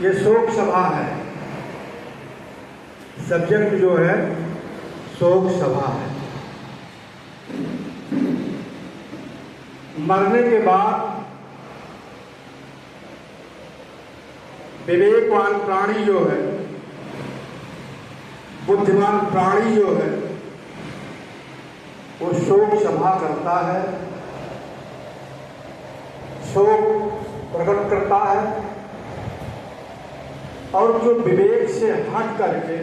ये शोक सभा है, सब्जेक्ट जो है शोक सभा है। मरने के बाद विवेकवान प्राणी जो है, बुद्धिमान प्राणी जो है, वो शोक सभा करता है, शोक प्रकट करता है, और जो विवेक से हट करके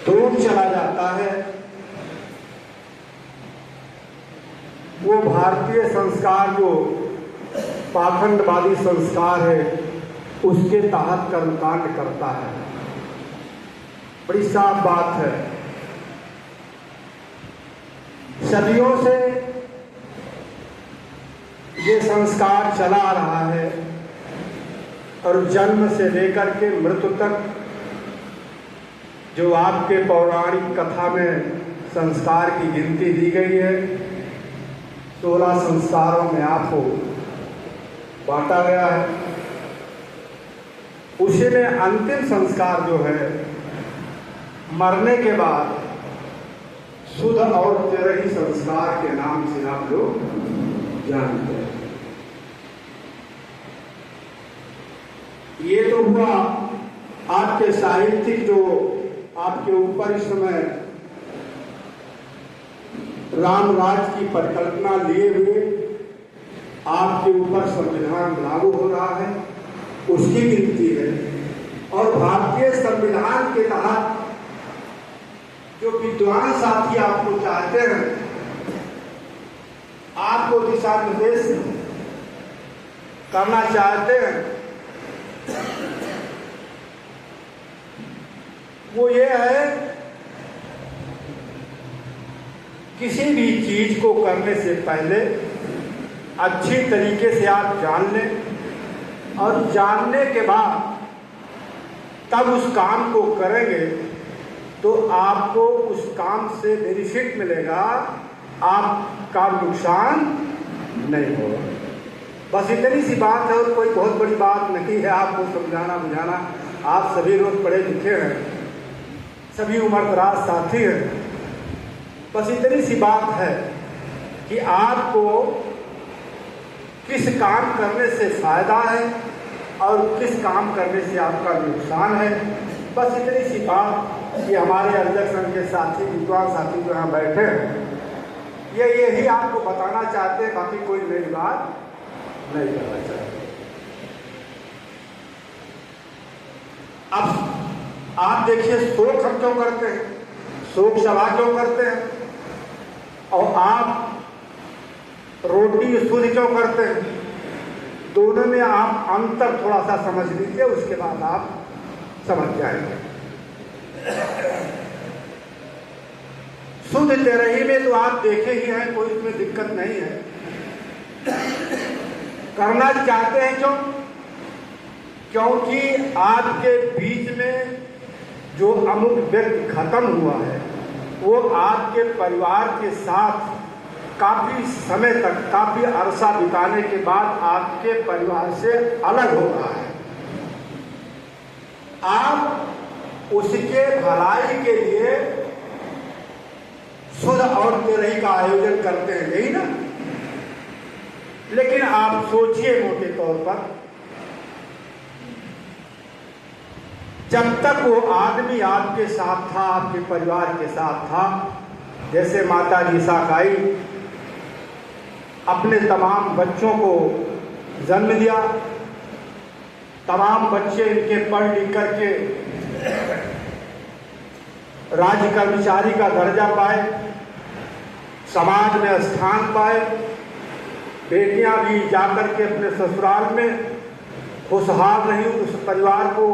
दूर चला जाता है वो भारतीय संस्कार जो पाखंडवादी संस्कार है उसके तहत कर्मकांड करता है। बड़ी साफ बात है। सदियों से ये संस्कार चला आ रहा है और जन्म से लेकर के मृत्यु तक जो आपके पौराणिक कथा में संस्कार की गिनती दी गई है, 16 संस्कारों में आपको बांटा गया है। उसी में अंतिम संस्कार जो है मरने के बाद शुद्ध और तेरही संस्कार के नाम से आप लोग जानते हैं। ये तो हुआ आपके साहित्यिक जो आपके ऊपर इस समय राम राज की परिकल्पना लिए हुए आपके ऊपर संविधान लागू हो रहा है, उसकी गिनती है। और भारतीय संविधान के तहत जो विद्वान साथी आपको चाहते हैं, आपको दिशा निर्देश करना चाहते हैं, वो ये है किसी भी चीज को करने से पहले अच्छी तरीके से आप जान लें और जानने के बाद तब उस काम को करेंगे तो आपको उस काम से बेनिफिट मिलेगा, आपका नुकसान नहीं होगा। बस इतनी सी बात है और कोई बहुत बड़ी बात नहीं है आपको समझाना बुझाना। आप सभी लोग पढ़े लिखे हैं, सभी उम्रदराज साथी हैं। बस इतनी सी बात है कि आपको किस काम करने से फायदा है और किस काम करने से आपका नुकसान है। बस इतनी सी बात कि हमारे अध्यक्ष संघ के साथी विद्वान साथी जो यहाँ बैठे हैं ये यही आपको बताना चाहते हैं, बाकी कोई नई बात नहीं करना चाहते। अब आप देखिए शोक हम क्यों करते हैं, शोक सभा क्यों करते हैं, और आप रोटी शुद्ध क्यों करते हैं। दोनों में आप अंतर थोड़ा सा समझ लीजिए, उसके बाद आप समझ जाएंगे। शुद्ध तेरही में तो आप देखे ही हैं, कोई इसमें दिक्कत नहीं है। करना चाहते हैं क्यों? क्योंकि आपके बीच में जो अमुक व्यक्ति खत्म हुआ है वो आपके परिवार के साथ काफी समय तक, काफी अरसा बिताने के बाद आपके परिवार से अलग हो रहा है। आप उसके भलाई के लिए शुद्ध और तेरही का आयोजन करते हैं, यही ना। लेकिन आप सोचिए मोटे तौर पर, जब तक वो आदमी आपके साथ था, आपके परिवार के साथ था, जैसे माता जी साकाई अपने तमाम बच्चों को जन्म दिया, तमाम बच्चे इनके पढ़ लिख करके राज्य कर्मचारी का दर्जा पाए, समाज में स्थान पाए, बेटियां भी जाकर के अपने ससुराल में खुशहाल रही, उस परिवार को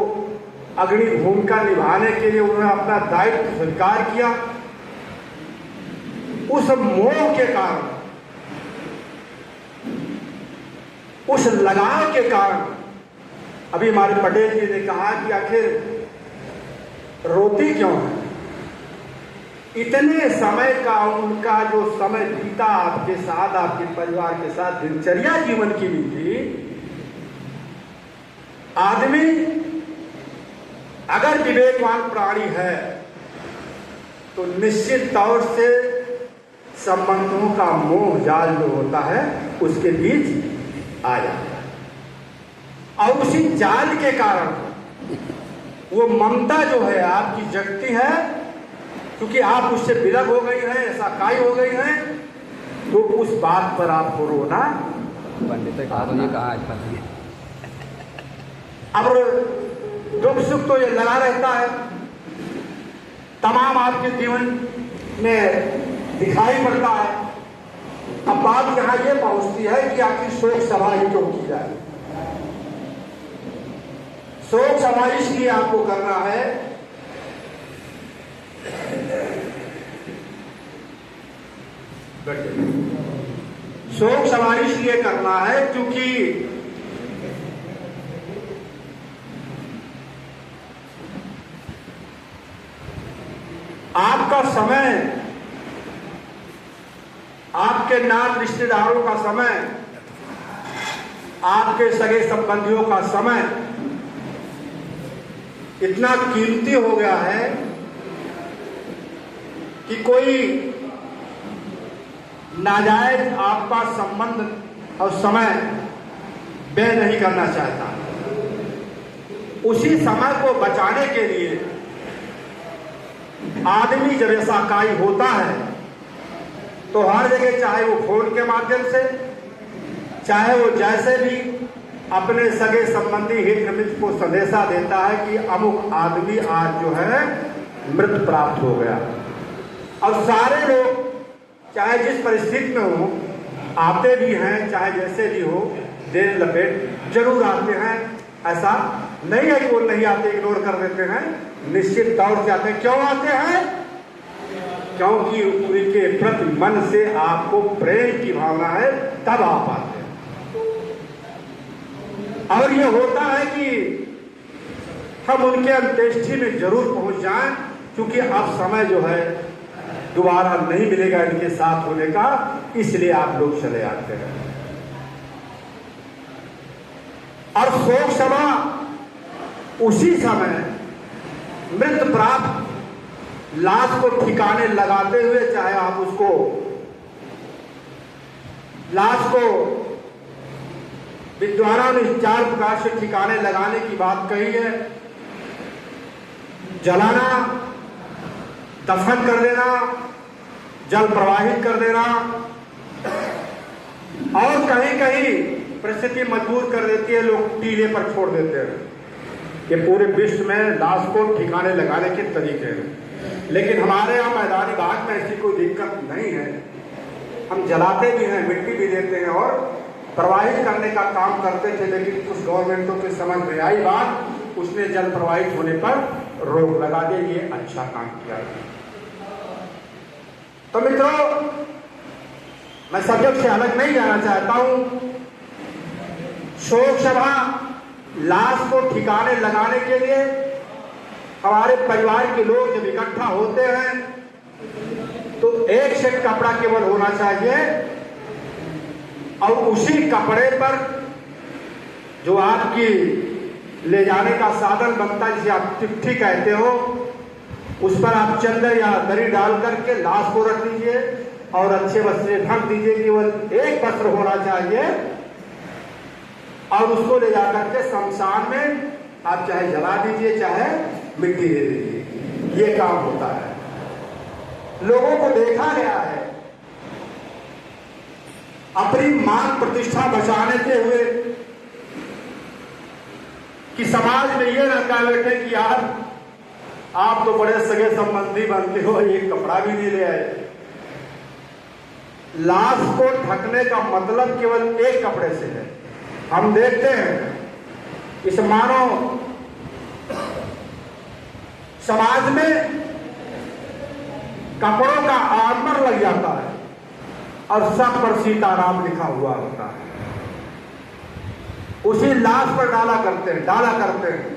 अग्रणी भूमिका निभाने के लिए उन्होंने अपना दायित्व स्वीकार किया। उस मोह के कारण, उस लगाव के कारण, अभी हमारे पटेल जी ने कहा कि आखिर रोती क्यों है, इतने समय का उनका जो समय बीता आपके साथ, आपके परिवार के साथ, दिनचर्या जीवन की बीती, आदमी अगर विवेकवान प्राणी है तो निश्चित तौर से संबंधों का मोह जाल जो होता है उसके बीच आ जाता है, और उसी जाल के कारण वो ममता जो है आपकी जगती है, क्योंकि आप उससे विलग हो गई हैं, ऐसा काय हो गई हैं, तो उस बात पर आपको रोना पंडित कहा। अब दुख सुख तो ये लगा रहता है, तमाम आपके जीवन में दिखाई पड़ता है। अब बात यहां ये पहुंचती है कि आखिर शोक सभा ही क्यों की जाए। शोक सभा इसलिए आपको करना है शोक सभा इसलिए करना है क्योंकि आपका समय, आपके नात रिश्तेदारों का समय, आपके सगे संबंधियों का समय इतना कीमती हो गया है कि कोई नाजायज आपका संबंध और समय व्यय नहीं करना चाहता। उसी समय को बचाने के लिए आदमी जब ऐसा कार्य होता है तो हर जगह, चाहे वो फोन के माध्यम से, चाहे वो जैसे भी अपने सगे संबंधी हित मित्र को संदेशा देता है कि अमुक आदमी आज जो है मृत प्राप्त हो गया, और सारे लोग चाहे जिस परिस्थिति में हो आते भी हैं, चाहे जैसे भी हो, देर लपेट जरूर आते हैं। ऐसा नहीं है कि वो नहीं आते, इग्नोर कर देते हैं, निश्चित तौर से आते हैं। क्यों आते हैं? क्योंकि उनके प्रति मन से आपको प्रेम की भावना है, तब आप आते हैं। और ये होता है कि हम उनके अंत्येष्टि में जरूर पहुंच जाएं, क्योंकि अब समय जो है दोबारा नहीं मिलेगा इनके साथ होने का, इसलिए आप लोग चले आते हैं। और शोक सभा उसी समय मृत प्राप्त लाश को ठिकाने लगाते हुए, चाहे आप उसको लाश को विद्वानों ने 4 प्रकार से ठिकाने लगाने की बात कही है। जलाना, दफन कर देना, जल प्रवाहित कर देना, और कहीं कहीं परिस्थिति मजबूर कर देती है, लोग टीले पर छोड़ देते हैं। ये पूरे विश्व में लाश को ठिकाने लगाने के तरीके हैं, लेकिन हमारे यहाँ मैदानी भाग में ऐसी कोई दिक्कत नहीं है। हम जलाते भी हैं, मिट्टी भी देते हैं और प्रवाहित करने का काम करते थे, लेकिन कुछ गवर्नमेंटों की समझ में आई बात, उसने जल प्रवाहित होने पर रोक लगा दी। ये अच्छा काम किया। तो मित्रों, मैं सब्जेक्ट से अलग नहीं जाना चाहता हूं। शोक सभा लाश को ठिकाने लगाने के लिए हमारे परिवार के लोग जब इकट्ठा होते हैं तो एक सेट कपड़ा केवल होना चाहिए, और उसी कपड़े पर जो आपकी ले जाने का साधन बनता है, जिसे आप चिट्ठी कहते हो, उस पर आप चंदन या दरी डाल करके लाश को रख दीजिए और अच्छे वस्त्र ढक दीजिए। केवल एक वस्त्र होना चाहिए, और उसको ले जाकर के शमशान में आप चाहे जला दीजिए, चाहे मिट्टी दे दीजिए। ये काम होता है। लोगों को देखा गया है अपनी मान प्रतिष्ठा बचाने के हुए कि समाज में ये ना कह बैठे कि यार आप तो बड़े सगे संबंधी बनते हो, एक कपड़ा भी नहीं ले आए। लाश को ढकने का मतलब केवल एक कपड़े से है। हम देखते हैं इस मानव समाज में कपड़ों का आर्मर लग जाता है और सब पर सीताराम लिखा हुआ होता है। उसी लाश पर डाला करते हैं